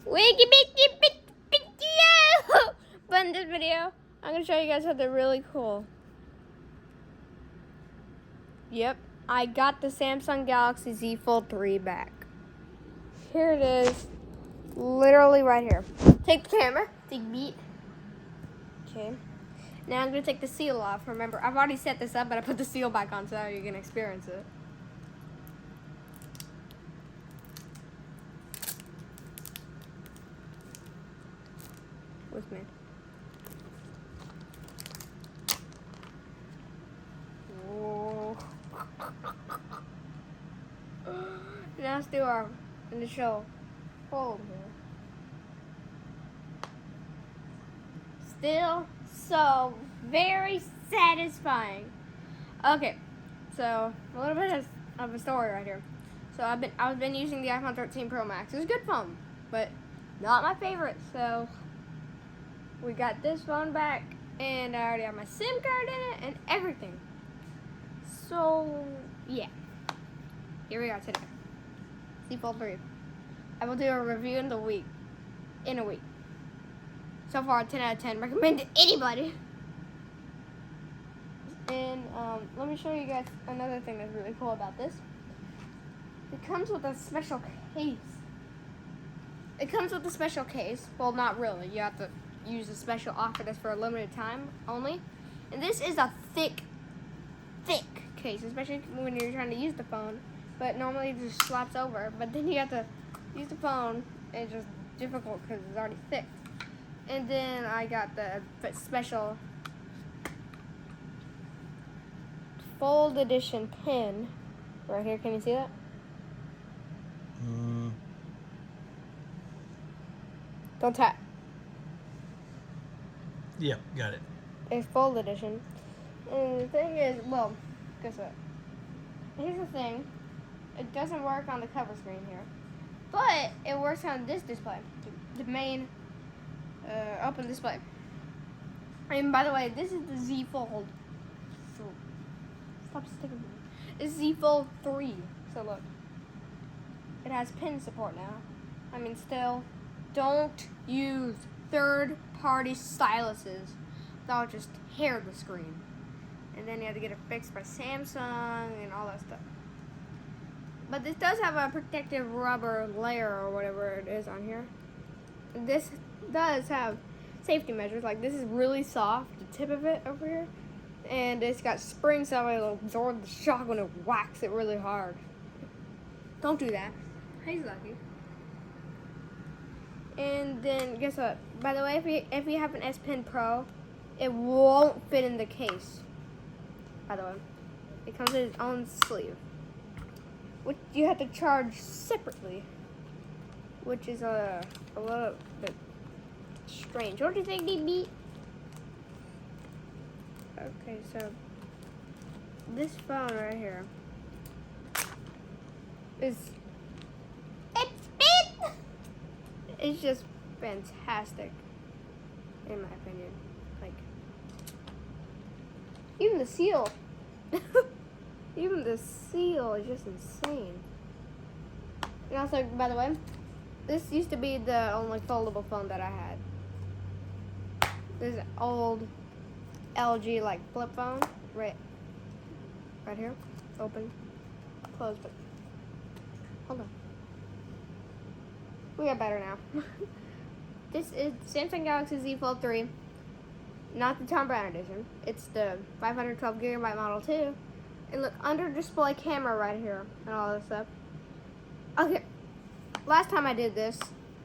Wiggy biggy big video. But in this video, I'm gonna show you guys something really cool. Yep, I got the Samsung Galaxy Z Fold 3 back. Here it is, literally right here. Take the camera, take beat. Okay. Now I'm gonna take the seal off. Remember, I've already set this up, but I put the seal back on so you can experience it. With me. Whoa. Now let's do our initial fold here. Still so very satisfying. Okay, so a little bit of a story right here. So I've been using the iPhone 13 Pro Max. It's a good phone, but not my favorite. So we got this phone back, and I already have my SIM card in it and everything. So yeah, here we are today. Z Fold 3. I will do a review in a week. So far, 10 out of 10. Recommend to anybody. And let me show you guys another thing that's really cool about this. It comes with a special case. Well, not really. You have to use a special offer that's for a limited time only. And this is a thick case, especially when you're trying to use the phone. But normally it just slaps over. But then you have to use the phone, and it's just difficult because it's already thick. And then I got the special Fold Edition pin right here. Can you see that? Don't tap. Yep, got it. It's Fold Edition. And the thing is, well, guess what? Here's the thing. It doesn't work on the cover screen here. But it works on this display. The main open display. And by the way, this is the Z Fold. Stop sticking to me. It's Z Fold 3. So look. It has pin support now. I mean, still, don't use third-party styluses. That'll just tear the screen. And then you have to get it fixed by Samsung and all that stuff. But this does have a protective rubber layer or whatever it is on here. This does have safety measures. Like, this is really soft, the tip of it over here. And it's got springs so it'll absorb the shock when it whacks it really hard. Don't do that. He's lucky. And then, guess what? By the way, if you have an S Pen Pro, it won't fit in the case. By the way, it comes in its own sleeve, which you have to charge separately, which is a little bit strange. What do you think, DB? Okay, so this phone right here is it's just fantastic, in my opinion. Like, even the seal, even the seal is just insane. And also, by the way, this used to be the only foldable phone that I had. This is an old LG like flip phone, right here, open, close, but hold on. We got better now. This is Samsung Galaxy Z Fold 3, not the Tom Brown edition. It's the 512 GB Model 2. And look, under display camera right here and all this stuff. Okay, last time I did this,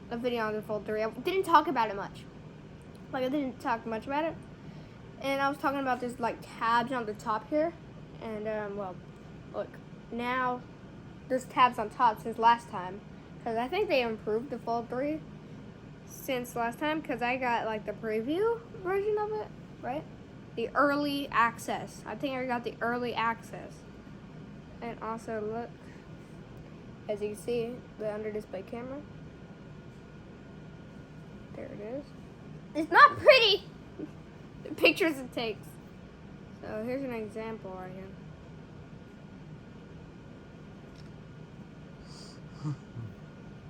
a video on the Fold 3, I didn't talk about it much. Like, I didn't talk much about it. And I was talking about this, like, tabs on the top here. And, well, look, now there's tabs on top since last time. Because I think they improved the Fold 3 since last time. Because I got, like, the preview version of it, right? The early access. I think I got the early access. And also, look, as you can see, the under display camera. There it is. It's not pretty! The pictures it takes. So here's an example right here.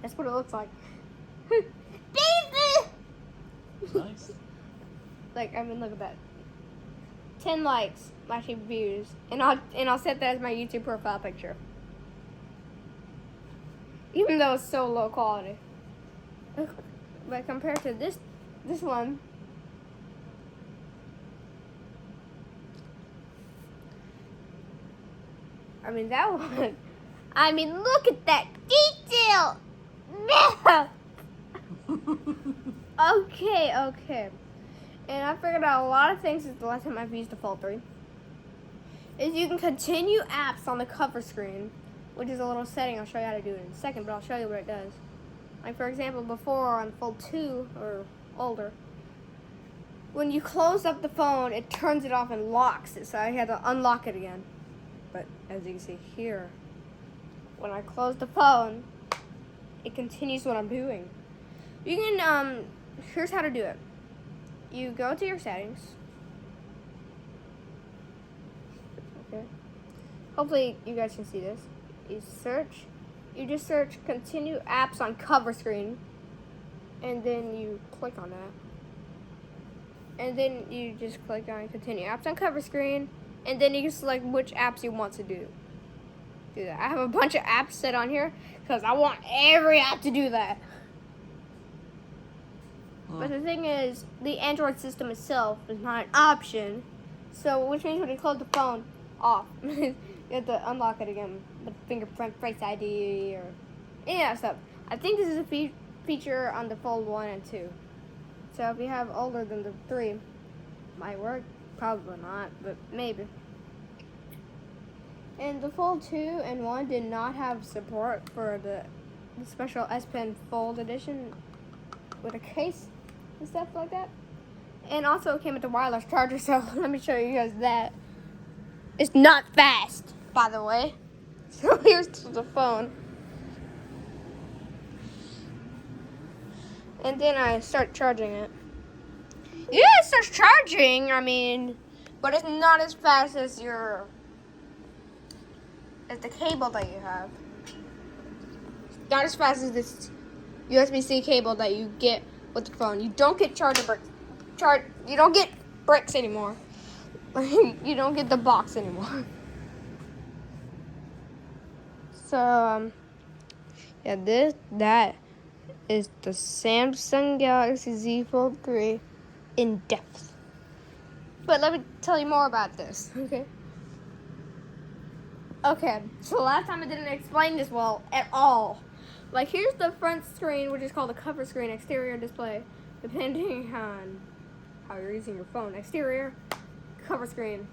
That's what it looks like. Like, I mean, look at that. 10 likes, actually views, and I'll set that as my YouTube profile picture. Even though it's so low quality. But compared to this one, I mean, that one, I mean, look at that detail! Okay. And I figured out a lot of things since the last time I've used the Fold 3. Is you can continue apps on the cover screen, which is a little setting. I'll show you how to do it in a second, but I'll show you what it does. Like, for example, before on Fold 2 or older, when you close up the phone, it turns it off and locks it, so I had to unlock it again. But as you can see here, when I close the phone, it continues what I'm doing. You can, here's how to do it. You go to your settings. Okay. Hopefully you guys can see this. You just search continue apps on cover screen, and then you click on that. And then you just click on continue apps on cover screen, and then you can select which apps you want to do that. I have a bunch of apps set on here because I want every app to do that. But the thing is, the Android system itself is not an option, so which means when you close the phone, off. You have to unlock it again, the fingerprint, Face ID, or any of that stuff. I think this is a feature on the Fold 1 and 2. So if you have older than the 3, might work. Probably not, but maybe. And the Fold 2 and 1 did not have support for the special S Pen Fold edition with a case and stuff like that. And also it came with the wireless charger, so let me show you guys that. It's not fast, by the way. So here's the phone. And then I start charging it. Yeah, it starts charging, I mean, but it's not as fast as the cable that you have. It's not as fast as this USB-C cable that you get with the phone. You don't get charger bricks. You don't get bricks anymore. You don't get the box anymore. So, yeah, that is the Samsung Galaxy Z Fold 3 in depth. But let me tell you more about this, okay? Okay, so last time I didn't explain this well at all. Like, here's the front screen, which is called a cover screen, exterior display, depending on how you're using your phone. Exterior, cover screen.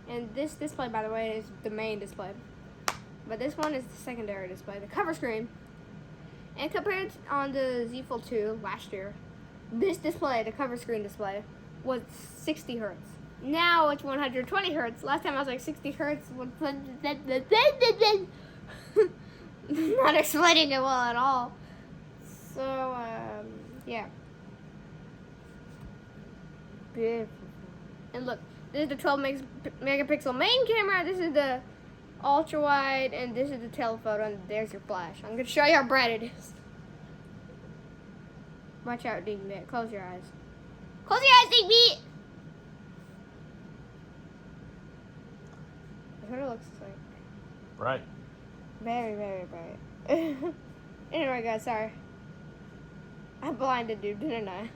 And this display, by the way, is the main display. But this one is the secondary display, the cover screen. And compared on the Z Fold 2 last year, this display, the cover screen display, was 60 hertz. Now it's 120 hertz. Last time I was like 60 hertz. Not explaining it well at all. So, yeah. Beautiful. And look, this is the 12 megapixel main camera. This is the ultra wide, and this is the telephoto, and there's your flash. I'm gonna show you how bright it is. Watch out, Digby. Close your eyes. Close your eyes, Digby! That's what it looks like. Bright. Very, very bright. Anyway, guys, sorry. I blinded you, didn't I?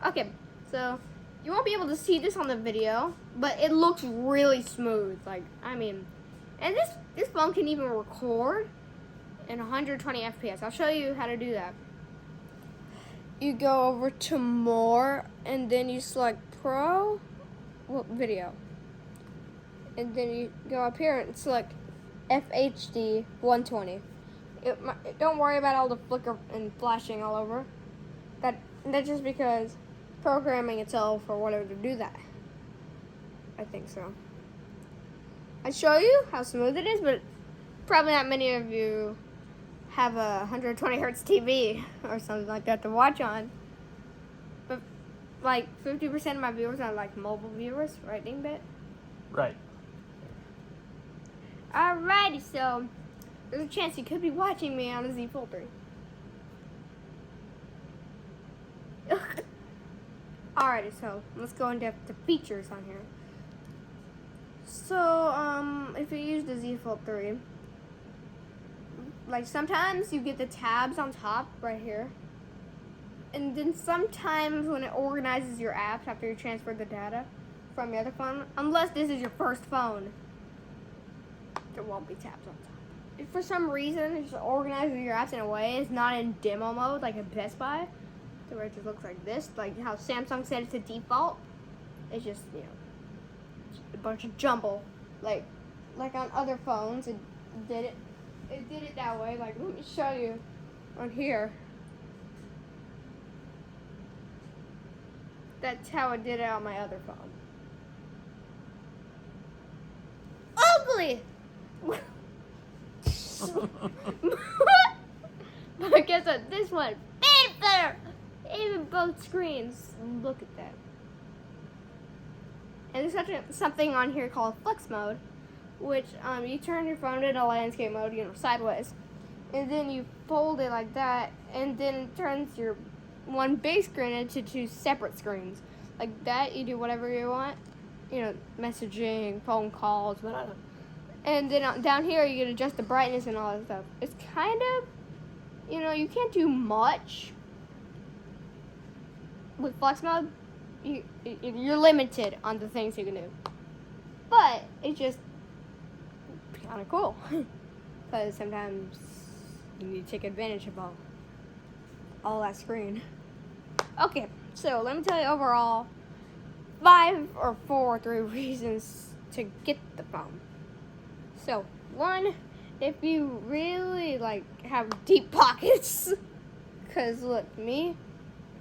Okay, so you won't be able to see this on the video, but it looks really smooth. Like, I mean, and this phone can even record in 120 FPS. I'll show you how to do that. You go over to more, and then you select Pro Video. And then you go up here and select FHD 120. Don't worry about all the flicker and flashing all over. That's just because programming itself or whatever to do that. I think so. I show you how smooth it is, but probably not many of you have a 120 hertz TV or something like that to watch on. But like 50% of my viewers are like mobile viewers, right, Dingbit? Right. Alrighty, so there's a chance you could be watching me on a Z Fold 3. Alrighty, so let's go into the features on here. So, if you use the Z Fold 3, like sometimes you get the tabs on top right here. And then sometimes when it organizes your apps after you transfer the data from your other phone, unless this is your first phone, there won't be tabs on top. If for some reason it just organizes your apps in a way it's not in demo mode like at Best Buy, so where it just looks like this, like how Samsung set it to default. It's just, you know, a bunch of jumble. Like on other phones, it did it that way. Like, let me show you on here. That's how it did it on my other phone. Ugly! But guess what? This one, way better! Even both screens. Look at that. And there's something on here called Flex Mode, which you turn your phone into landscape mode, you know, sideways. And then you fold it like that, and then it turns your one big screen into two separate screens. Like that, you do whatever you want, you know, messaging, phone calls, whatever. And then down here, you can adjust the brightness and all that stuff. It's kind of, you know, you can't do much with Flex Mode. You're limited on the things you can do. But it's just kind of cool. Because sometimes you need to take advantage of all that screen. Okay, so let me tell you overall 5 or 4 or 3 reasons to get the phone. So, 1, if you really like have deep pockets, because look, me,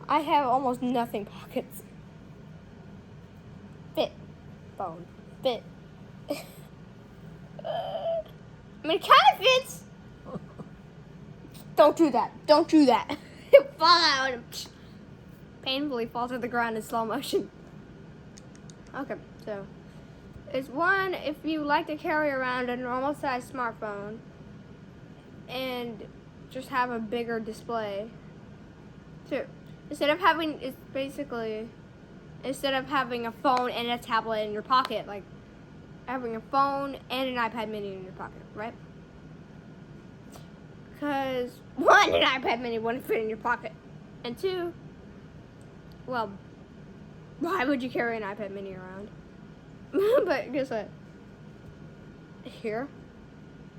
I have almost nothing pockets. Fit phone, fit. I mean, it kind of fits. Don't do that. Don't do that. It fall out and painfully falls to the ground in slow motion. Okay, so it's 1, if you like to carry around a normal size smartphone and just have a bigger display. 2, instead of having a phone and a tablet in your pocket, like having a phone and an iPad mini in your pocket, right? Because 1, an iPad mini wouldn't fit in your pocket. And 2, well, why would you carry an iPad mini around? But guess what? Here.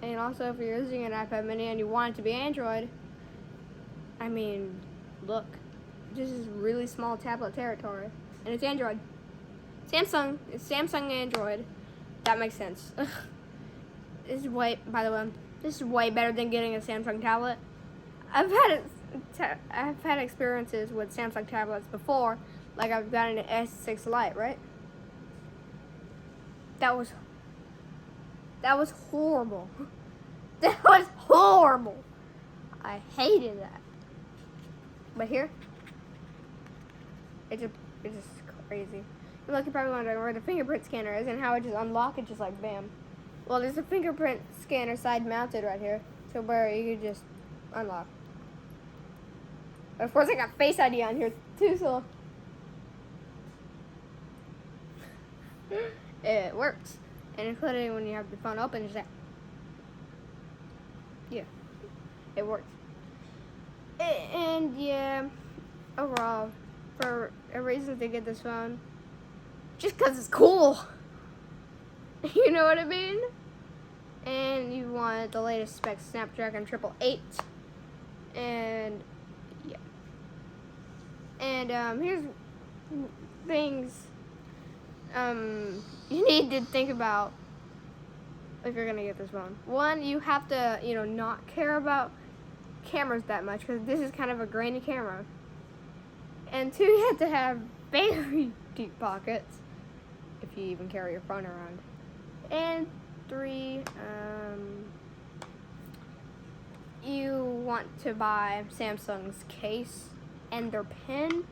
And also if you're using an iPad mini and you want it to be Android, I mean, look. This is really small tablet territory. And it's Android. Samsung. It's Samsung Android. That makes sense. This is way, by the way, this is way better than getting a Samsung tablet. I've had experiences with Samsung tablets before, like I've gotten an S6 Lite, right? That was horrible. That was horrible. I hated that. But here, it's just crazy. Look, you're probably wondering where the fingerprint scanner is and how it just unlock it just like bam. Well, there's a fingerprint scanner side mounted right here, so where you can just unlock. Of course, I got Face ID on here too, so it works. And including when you have the phone open, just that. Yeah, it works. And yeah, overall, for a reason to get this phone, just because it's cool. You know what I mean? And you want the latest specs, Snapdragon 888. And yeah. And here's things you need to think about if you're gonna get this phone. 1, you have to, you know, not care about cameras that much because this is kind of a grainy camera. And 2, you have to have very deep pockets if you even carry your phone around. And 3, you want to buy Samsung's case and their pen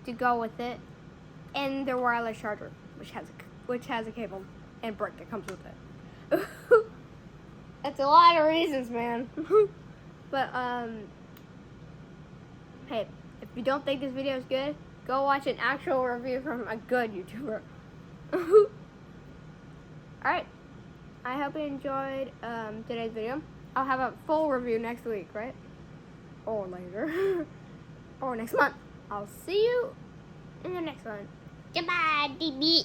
to go with it, and their wireless charger, which has a cable and brick that comes with it. That's a lot of reasons, man. But hey, if you don't think this video is good, Go watch an actual review from a good YouTuber. Alright. I hope you enjoyed today's video. I'll have a full review next week, right? Or later. Or next month. I'll see you in the next one. Goodbye, baby.